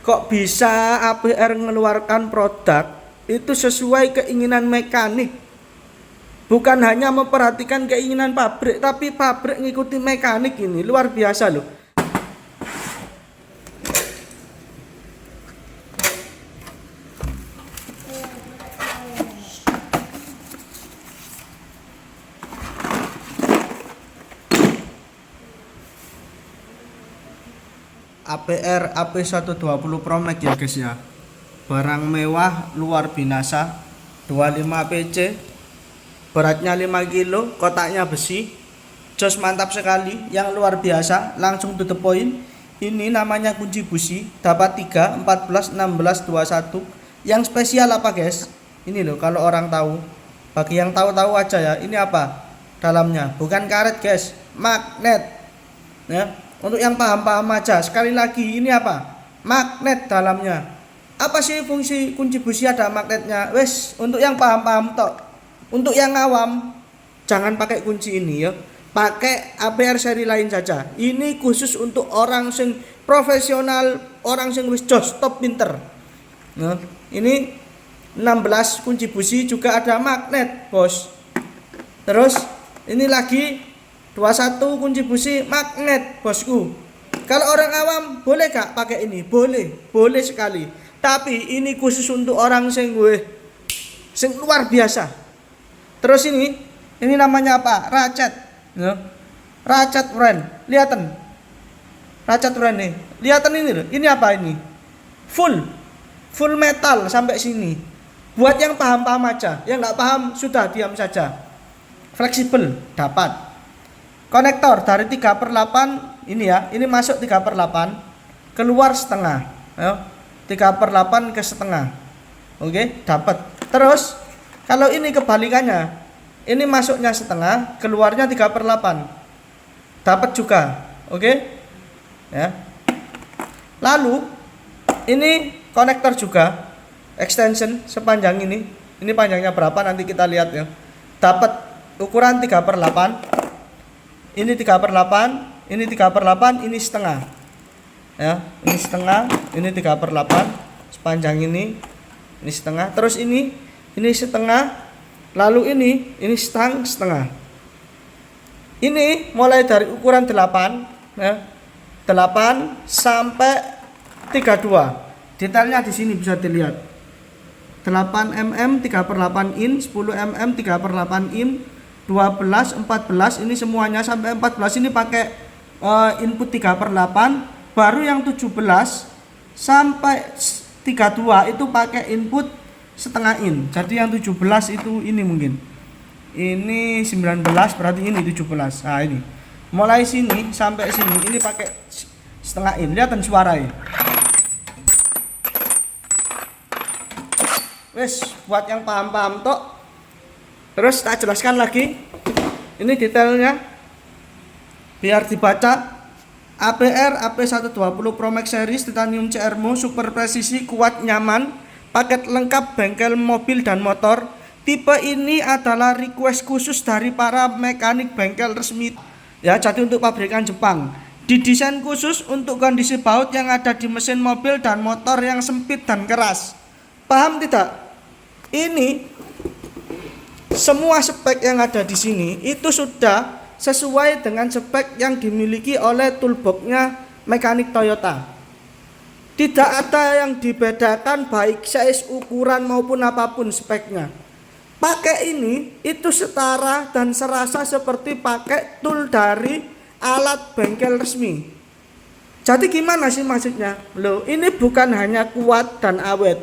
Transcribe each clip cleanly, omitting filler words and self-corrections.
Kok bisa APR mengeluarkan produk itu sesuai keinginan mekanik? Bukan hanya memperhatikan keinginan pabrik, tapi pabrik ngikuti mekanik, ini luar biasa loh. APR AP120 Pro Max ya guys ya. Barang mewah luar binasa, 25 PC, beratnya 5 kilo, kotaknya besi, jos mantap sekali, yang luar biasa, langsung to the point. Ini namanya kunci busi, dapat 3, 14, 16, 21. Yang spesial apa guys? Ini loh, kalau orang tahu, bagi yang tahu-tahu aja ya, ini apa dalamnya? Bukan karet guys, magnet ya. Untuk yang paham-paham aja, sekali lagi, ini apa? Magnet dalamnya. Apa sih fungsi kunci busi ada magnetnya? Wes, untuk yang paham-paham tok. Untuk yang awam, jangan pakai kunci ini ya. Pakai APR seri lain saja. Ini khusus untuk orang sing profesional, orang sing wis jos top pinter. Nah, ini 16 kunci busi juga ada magnet, bos. Terus ini lagi 21 kunci busi magnet, bosku. Kalau orang awam boleh gak pakai ini? Boleh, boleh sekali. Tapi ini khusus untuk orang sing luar biasa. Terus ini namanya apa? Ratchet. Ya. Ratchet friend. Lihatan. Ratchet friend nih. Lihatan ini loh. Ini apa ini? Full metal sampai sini. Buat yang paham-paham aja. Yang nggak paham sudah diam saja. Fleksibel dapat. Konektor dari 3/8 ini ya, ini masuk 3/8, keluar setengah ya, 3/8 ke setengah. Oke, dapat. Terus kalau ini kebalikannya, ini masuknya setengah, keluarnya 3/8, dapat juga. Oke ya. Lalu ini konektor juga, extension sepanjang ini panjangnya berapa nanti kita lihat ya. Dapat ukuran 3/8. Ini 3/8, ini 3/8, ini setengah. Ya, ini setengah, ini 3/8, sepanjang ini setengah. Terus ini setengah, lalu ini setengah. Ini mulai dari ukuran 8, ya, 8 sampai 32. Detailnya di sini bisa dilihat. 8 mm 3/8 in, 10 mm 3/8 in, 12, 14, ini semuanya sampai 14 ini pakai input 3/8, baru yang 17 sampai 32 itu pakai input setengah in. Jadi yang 17 itu ini mungkin. Ini 19 berarti ini 17. Nah, ini. Mulai sini sampai sini ini pakai setengah in. Lihat suaranya. Wes, buat yang paham-paham tok. Terus tak jelaskan lagi. Ini detailnya biar dibaca. APR AP120 Pro Max Series Titanium CRMO, super presisi, kuat, nyaman, paket lengkap bengkel mobil dan motor. Tipe ini adalah request khusus dari para mekanik bengkel resmi ya, jadi untuk pabrikan Jepang. Didesain khusus untuk kondisi baut yang ada di mesin mobil dan motor yang sempit dan keras. Paham tidak? Ini semua spek yang ada di sini itu sudah sesuai dengan spek yang dimiliki oleh toolboxnya mekanik Toyota. Tidak ada yang dibedakan baik size, ukuran maupun apapun speknya. Pakai ini itu setara dan serasa seperti pakai tool dari alat bengkel resmi. Jadi gimana sih maksudnya? Loh, ini bukan hanya kuat dan awet,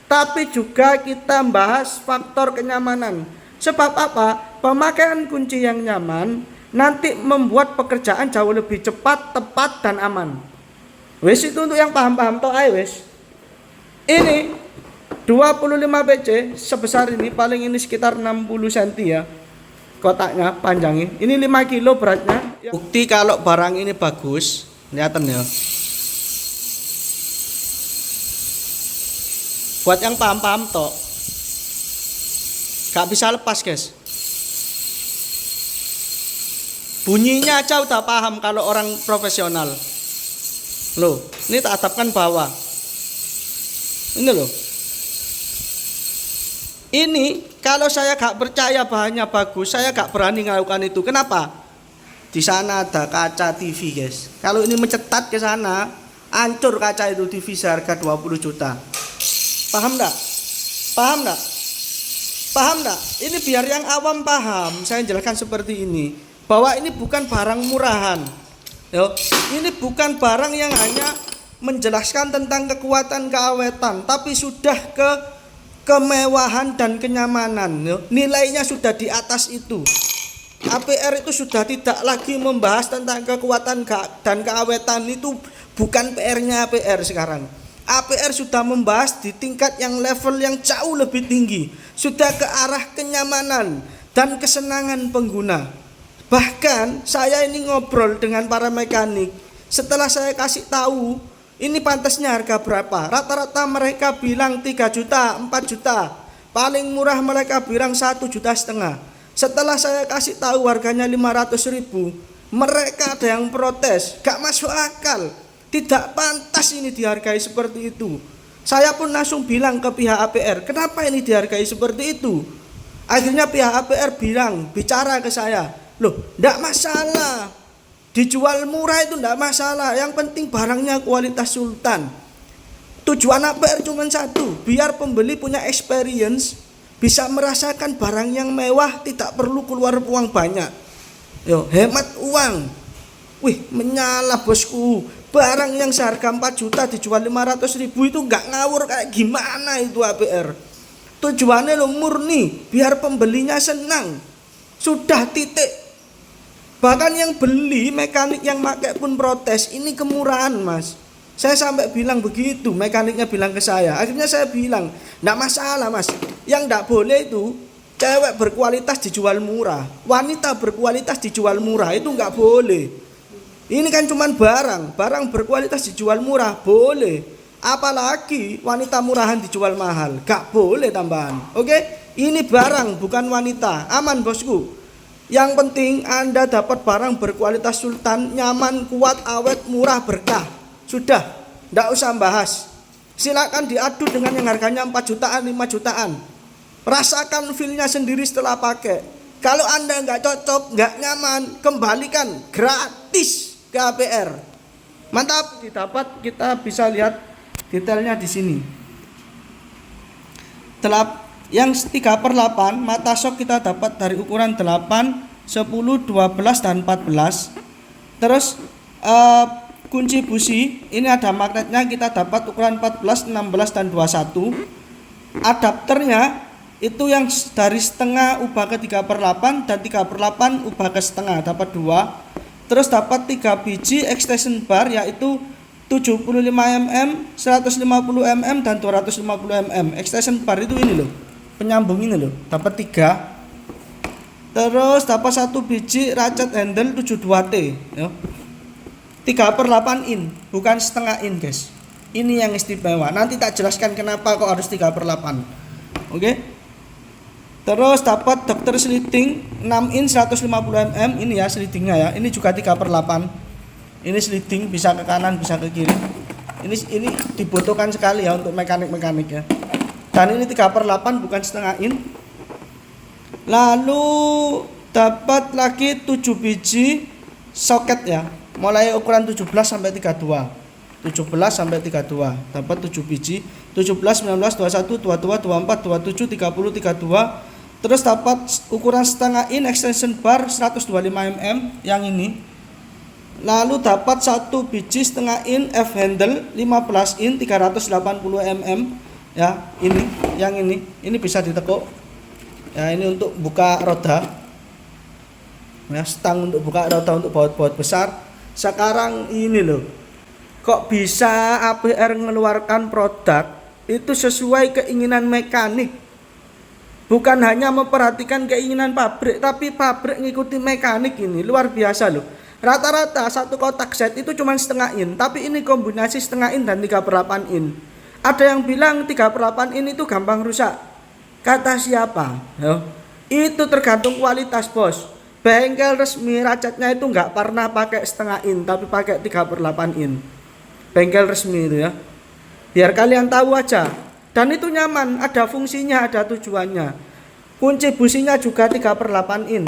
tapi juga kita bahas faktor kenyamanan. Sebab apa? Pemakaian kunci yang nyaman nanti membuat pekerjaan jauh lebih cepat, tepat, dan aman. Wes, itu untuk yang paham-paham toh ayo wes. Ini 25 PC sebesar ini, paling ini sekitar 60 cm ya. Kotaknya panjangnya. Ini 5 kilo beratnya. Bukti kalau barang ini bagus, kelihatan ya. Buat yang paham-paham toh, gak bisa lepas guys. Bunyinya aja udah paham kalau orang profesional. Loh, ini tak hadapkan bawah. Ini loh. Ini kalau saya gak percaya bahannya bagus, saya gak berani melakukan itu. Kenapa? Di sana ada kaca TV, guys. Kalau ini mencetat ke sana, hancur kaca itu, TV seharga 20 juta. Paham enggak? Paham enggak? Paham enggak? Ini biar yang awam paham, saya jelaskan seperti ini. Bahwa ini bukan barang murahan. Yo, ini bukan barang yang hanya menjelaskan tentang kekuatan keawetan, tapi sudah ke kemewahan dan kenyamanan. Yo, nilainya sudah di atas itu. APR itu sudah tidak lagi membahas tentang kekuatan dan keawetan, itu bukan PR-nya APR sekarang. APR sudah membahas di tingkat yang level yang jauh lebih tinggi, sudah ke arah kenyamanan dan kesenangan pengguna. Bahkan saya ini ngobrol dengan para mekanik, setelah saya kasih tahu ini pantasnya harga berapa, rata-rata mereka bilang 3 juta, 4 juta, paling murah mereka bilang 1,5 juta. Setelah saya kasih tahu harganya 500.000, mereka ada yang protes, gak masuk akal, tidak pantas ini dihargai seperti itu. Saya pun langsung bilang ke pihak APR, kenapa ini dihargai seperti itu? Akhirnya pihak APR bicara ke saya, loh, ndak masalah, dijual murah itu ndak masalah, yang penting barangnya kualitas sultan. Tujuan APR cuma satu, biar pembeli punya experience, bisa merasakan barang yang mewah, tidak perlu keluar uang banyak. Yo, hemat uang. Wih, menyala bosku. Barang yang seharga 4 juta dijual 500.000 itu nggak ngawur kayak gimana itu APR. Tujuannya lo murni biar pembelinya senang. Sudah titik. Bahkan yang beli, mekanik yang pakai pun protes, ini kemurahan mas. Saya sampai bilang begitu, mekaniknya bilang ke saya. Akhirnya saya bilang, enggak masalah mas, yang enggak boleh itu cewek berkualitas dijual murah, wanita berkualitas dijual murah, itu enggak boleh. Ini kan cuman barang berkualitas dijual murah, boleh. Apalagi wanita murahan dijual mahal, enggak boleh tambahan. Oke, ini barang bukan wanita, aman bosku. Yang penting Anda dapat barang berkualitas sultan, nyaman, kuat, awet, murah, berkah. Sudah, tidak usah bahas. Silakan diadu dengan yang harganya 4 jutaan, 5 jutaan. Rasakan feel-nya sendiri setelah pakai. Kalau Anda nggak cocok, nggak nyaman, kembalikan gratis ke APR. Mantap, didapat, kita bisa lihat detailnya di sini. Yang 3/8 mata shock kita dapat dari ukuran 8, 10, 12 dan 14. Terus kunci busi ini ada magnetnya, kita dapat ukuran 14, 16 dan 21. Adapternya itu yang dari setengah ubah ke 3/8 dan 3/8 ubah ke setengah, dapat 2. Terus dapat 3 biji extension bar, yaitu 75 mm, 150 mm dan 250 mm. Extension bar itu ini loh, penyambung ini loh, dapat 3. Terus dapat 1 biji ratchet handle 72T ya. 3/8 in, bukan setengah in guys. Ini yang istimewa, nanti tak jelaskan kenapa kok harus 3/8. Oke. Terus dapat dokter sliding 6 in 150 mm, ini ya slidingnya ya. Ini juga 3/8. Ini sliding, bisa ke kanan bisa ke kiri. Ini dibutuhkan sekali ya untuk mekanik-mekanik ya. Dan ini 3/8 bukan setengah in. Lalu dapat lagi 7 biji soket ya, mulai ukuran 17 sampai 32. 17 sampai 32 dapat 7 biji, 17, 19, 21, 22, 24, 27, 30, 32. Terus dapat ukuran setengah in extension bar 125 mm yang ini. Lalu dapat 1 biji setengah in F handle 15 in 380 mm ya, ini yang ini bisa ditekuk ya, ini untuk buka roda ya, stang untuk buka roda untuk baut-baut besar. Sekarang ini loh, kok bisa APR mengeluarkan produk itu sesuai keinginan mekanik, bukan hanya memperhatikan keinginan pabrik, tapi pabrik ngikuti mekanik. Ini luar biasa loh. Rata-rata satu kotak set itu cuma setengah in, tapi ini kombinasi setengah in dan 3/8 in. Ada yang bilang 3/8 in itu gampang rusak. Kata siapa? Yo, itu tergantung kualitas bos. Bengkel resmi ratchetnya itu nggak pernah pakai setengah in, tapi pakai 3/8 in. Bengkel resmi itu ya. Biar kalian tahu aja. Dan itu nyaman, ada fungsinya, ada tujuannya. Kunci businya juga 3/8 in.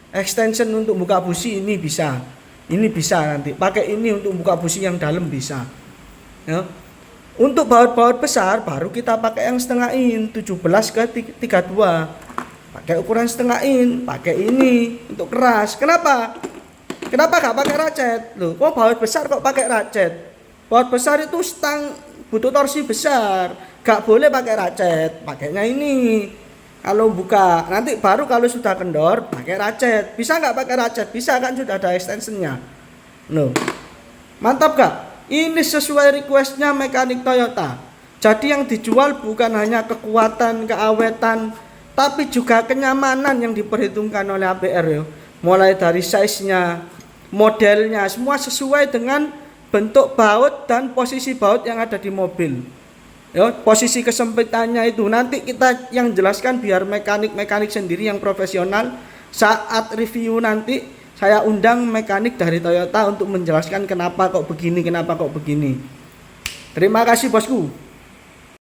Extension untuk buka busi ini bisa. Ini bisa nanti. Pakai ini untuk buka busi yang dalam bisa. Ya. Untuk baut-baut besar baru kita pakai yang setengah in, 17/32. Pakai ukuran setengah in, pakai ini untuk keras. Kenapa? Kenapa gak pakai ratchet? Loh, kok baut besar kok pakai ratchet? Baut besar itu stang butuh torsi besar. Gak boleh pakai ratchet, pakainya ini. Kalau buka, nanti baru kalau sudah kendor pakai ratchet. Bisa nggak pakai ratchet? Bisa kan, sudah ada extensionnya. Loh, mantap gak? Ini sesuai requestnya mekanik Toyota. Jadi yang dijual bukan hanya kekuatan, keawetan, tapi juga kenyamanan yang diperhitungkan oleh APR ya. Mulai dari size-nya, modelnya, semua sesuai dengan bentuk baut dan posisi baut yang ada di mobil. Ya, posisi kesempitannya itu nanti kita yang jelaskan biar mekanik sendiri yang profesional. Saat review nanti saya undang mekanik dari Toyota untuk menjelaskan kenapa kok begini, kenapa kok begini. Terima kasih bosku.